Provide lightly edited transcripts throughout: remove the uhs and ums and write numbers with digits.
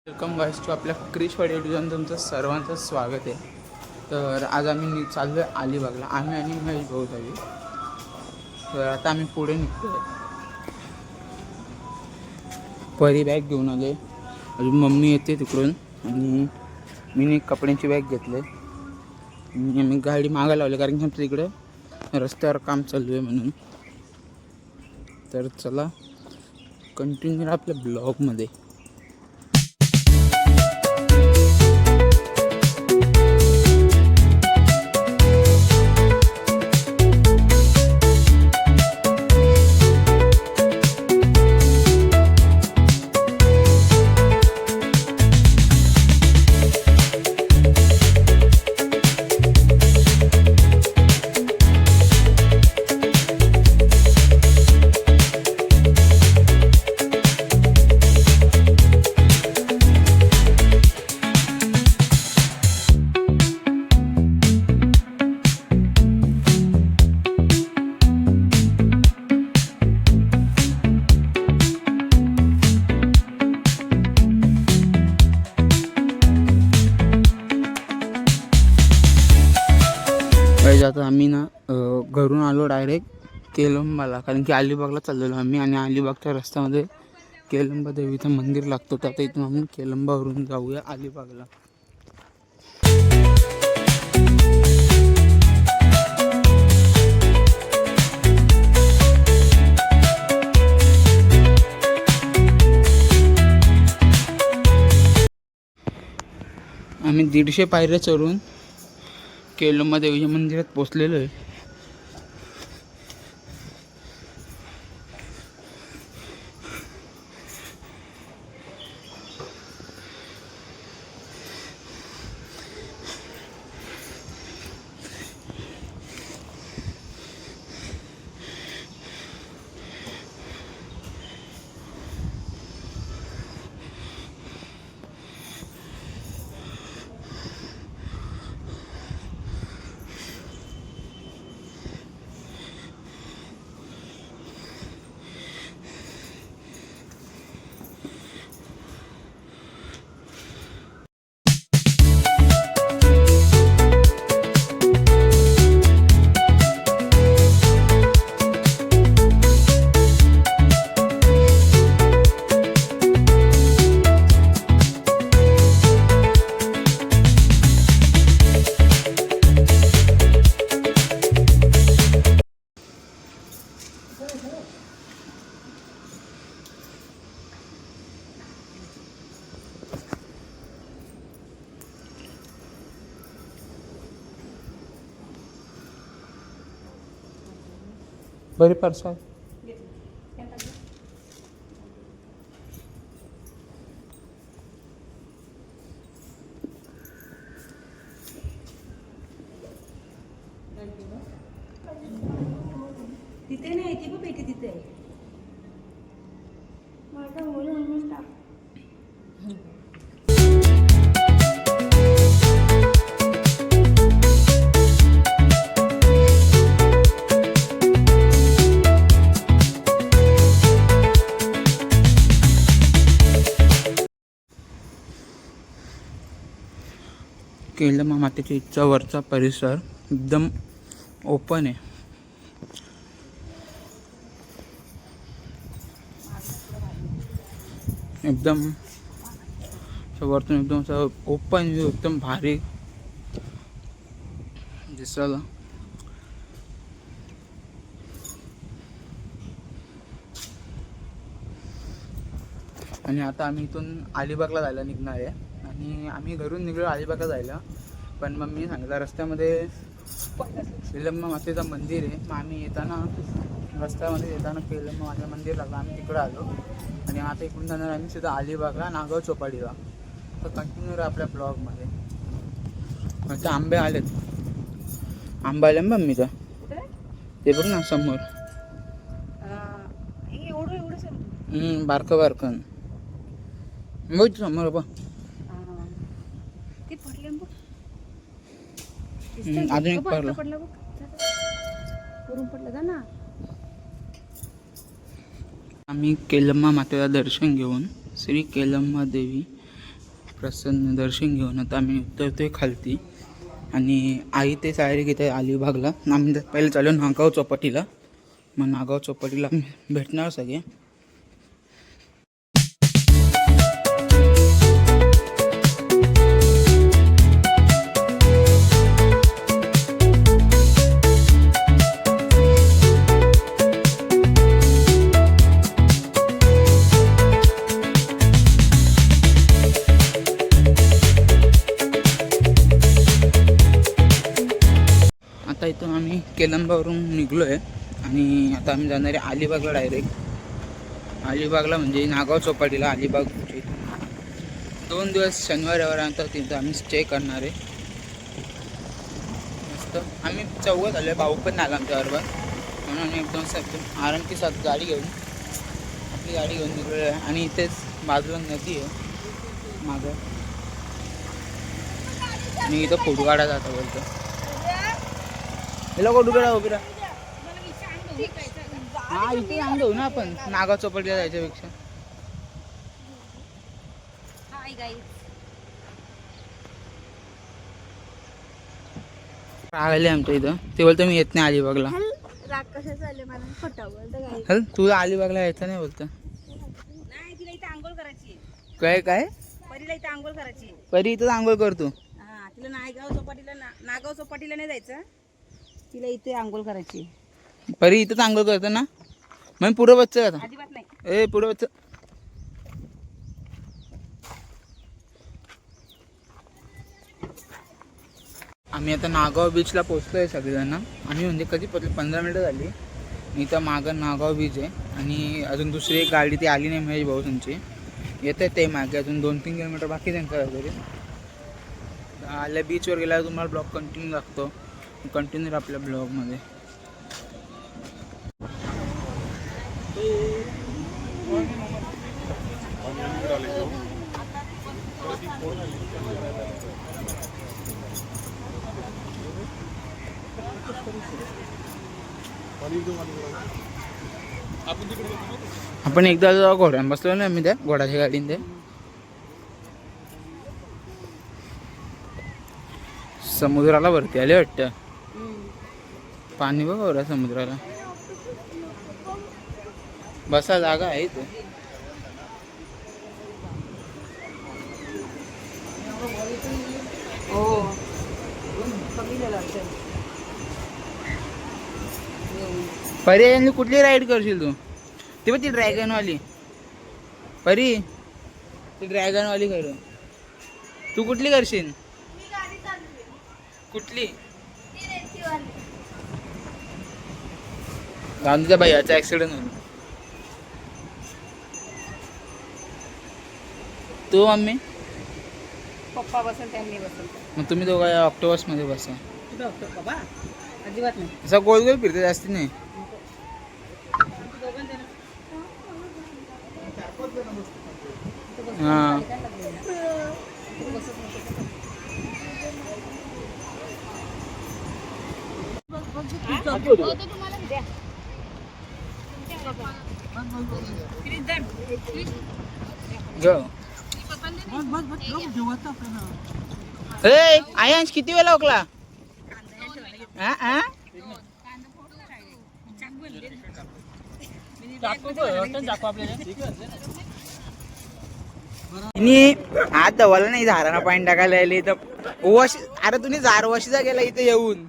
Welcome guys to आपल्या क्रिश वाडीवर तुमचं सर्वांचं स्वागत आहे. तर आज आम्ही चाललो आहे अलिबागला. आम्ही आणि महेश भाऊ झाली. तर आता आम्ही पुढे निघतो आहे. परी बॅग घेऊन आले, अजून मम्मी येते तिकडून, आणि मी कपड्यांची बॅग घेतले. आम्ही गाडी मागायला लावली कारण की आमच्या तिकडे रस्त्यावर काम चालू आहे म्हणून. तर चला कंटिन्यू आपल्या ब्लॉगमध्ये. आता आम्ही ना घरून आलो डायरेक्ट केलंबाला, कारण की अलिबागला चाललेलो आम्ही. आणि अलिबागच्या रस्त्यामध्ये केलंबा देवीचं मंदिर लागतो, तर आता इथून आम्ही केलंबावरून जाऊया अलिबागला. आम्ही 150 पायऱ्या चढून केलंबा देवीच्या मंदिरात पोचलेलो आहे. बरे परसाद तिथे नाही, ती पण पेटी तिथे आहे. माझा मुलं टाक. केलंबा मातेच्या इच्छा वरचा परिसर एकदम ओपन आहे. एकदम वरतून एकदम असं ओपन व्ह्यू, एकदम भारी दिसायला. आणि आता आम्ही इथून अलिबागला जायला निघणार आहे. आणि आम्ही घरून निघलो अलिबागला जायला, पण मम्मी सांगितलं रस्त्यामध्ये केलंबा मातेचं मंदिर आहे. मग आम्ही येताना रस्त्यामध्ये येताना केलंबा मातेचं मंदिर लागलं, आम्ही तिकडं आलो. आणि आता इकडून जाणार आम्ही सीधा अलिबागला, नागाव चौपाटीला. तर कंटिन्यू राहा आपल्या ब्लॉगमध्ये. आता आंबे आलेत, आंबा आले मम्मीचा, ते बघ ना समोर. बारकं बारकं बघ समोर बघ. अजून एक पडलं. आम्ही केलंबा मातेला दर्शन घेऊन श्री केलंबा देवी प्रसन्न दर्शन घेऊन आता आम्ही उतरतोय खालती आणि आई ते तयारी घेत आहे अलिबागला. आम्ही पहिले चालू नागाव चौपाटीला, मग नागाव चौपाटीला आम्ही भेटणार सगळे. आता इथून आम्ही केलंबावरून निघलो आहे आणि आता आम्ही जाणार आहे अलिबागला डायरेक्ट. अलिबागला म्हणजे नागाव चौपाटीला अलिबाग. 2 दिवस शनिवार रविवारनंतर तिथं आम्ही स्टे करणार आहे. मस्त आम्ही चौघं झालो, भाऊ पण आला आमच्याबरोबर, म्हणून आम्ही एकदम आराम के साथ गाडी घेऊन आपली गाडी घेऊन निघलो आहे. आणि इथेच बाजूला नदी आहे मागं, आणि इथं फोटो काढा जातं बोलतो. लोक उभे राहा, उभे राहा. हा इथे आम जाऊ ना आपण नागाव चौपाटीला जायच्यापेक्षा. आले आमच्या इथं, ते बोलतो मी येत नाही अलिबागला. हल तुला अलिबागला यायचं नाही बोलतं. तिला इथे आंघोळ करायची. काय काय परीला इथे आंघोळ करायची. परी इथं आंघोळ करतो. हा तिला नागाव चौपाटीला नाही जायचं, तिला इथे आंघोळ करायची. परी इथंच आंघोळ करतो ना, मग पुढं बच्चं आता. अजिबात नाही. ए पुढं बच्चं. आम्ही आता नागाव बीचला पोचलो आहे सगळेजण. आम्ही म्हणजे कधी पोचलो 15 मिनटं झाली. इथं मागं नागाव बीच आहे आणि अजून दुसरी एक गाडी ती आली नाही महेश भाऊ तुमची. येते ते मागे अजून 2-3 किलोमीटर बाकी त्यांचं तरी. आल्या बीचवर गेल्यावर तुम्हाला ब्लॉग कंटिन्यू लागतो, कंटिन्यू आपल्या ब्लॉगमध्ये. आपण एकदा घोड्यान बसलो ना मी, त्या घोड्याच्या गाडीन ते समुद्राला वरती आले वाटतं. पाणी बघा बरं समुद्राला. बसा जागा आहे इथे. पर्याय कुठली राईड करशील तू? ती पण ती ड्रॅगनवाली. परी ती ड्रॅगनवाली कर. तू कुठली करशील? कुठली? गांधीच्या भैयाचा ऍक्सिडेंट झाला. तू मम्मी पप्पा बसल त्यांनी बसल. मग तुम्ही दोघं ऑक्टोबस मध्ये बसा. बाबा अजिबात नाही. असा गोल गोल फिरते जास्ती नाही. हा आयांश किती वेळा ओकला? आज दवाला नाही झाराना पाणी टाकायला यायला इथं वश. अरे तुम्ही झारवशीचा गेला इथे येऊन.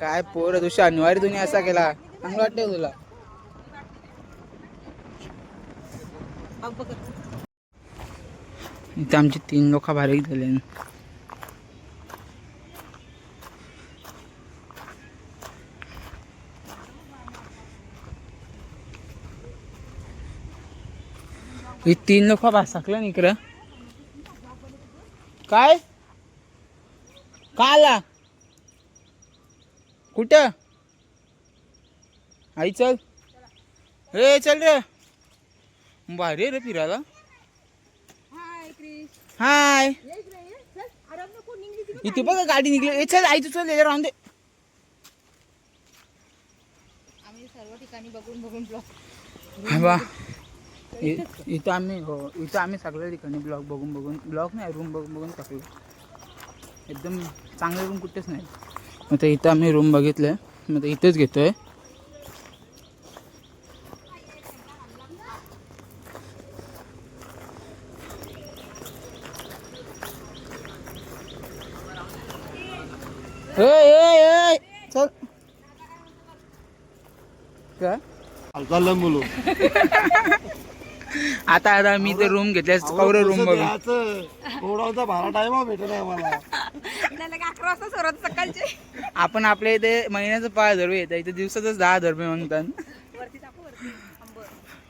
काय पोर तू शनिवारी तुम्ही असा केला, चांगलं वाटतंय तुला? इथे आमची 3 लोक बारीक झाले. ही 3 लोक भासकलं इकडं. काय का आला? कुठं? आई चल. ए चल रे, भारी रे फिरायला. हाय इथे बघ गाडी निघली. चल आई तू चल राहून दे. आम्ही सर्व ठिकाणी बघून बघून वा इथं आम्ही सगळ्या ठिकाणी ब्लॉग बघून ब्लॉग नाही रूम बघून टाकलो. एकदम चांगले रूम कुठेच नाही. मग ते इथं आम्ही रूम बघितलं मग ते इथेच घेतोय. चल काय चाललं बोलू आता मी ते रूम घेतल्या कवरे रूम बघून थोडा भाडा टाइम भेटत नाही मला. 11 वाजता सोडत सकाळचे. आपण आपल्या इथे महिन्याचं 5,000 येतं इथे दिवसाचंच 10,000 रुपये मागतात. वरती टाकू वरती आंब.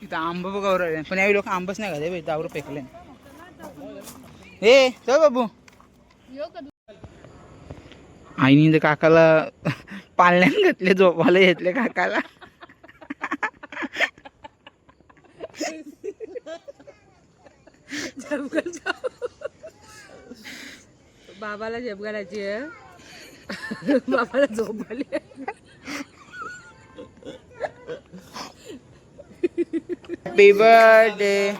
इथं आंब कवरे पण यावेळी लोक आंबच नाही खाते इथं आवडं फेकले. हे चल बाबू आईने ते काकाला पाळण्यात घातले झोपायला घेतले काकाला. बाबाला झेप घालायची आहे. बाबाला झोप आली. Happy birthday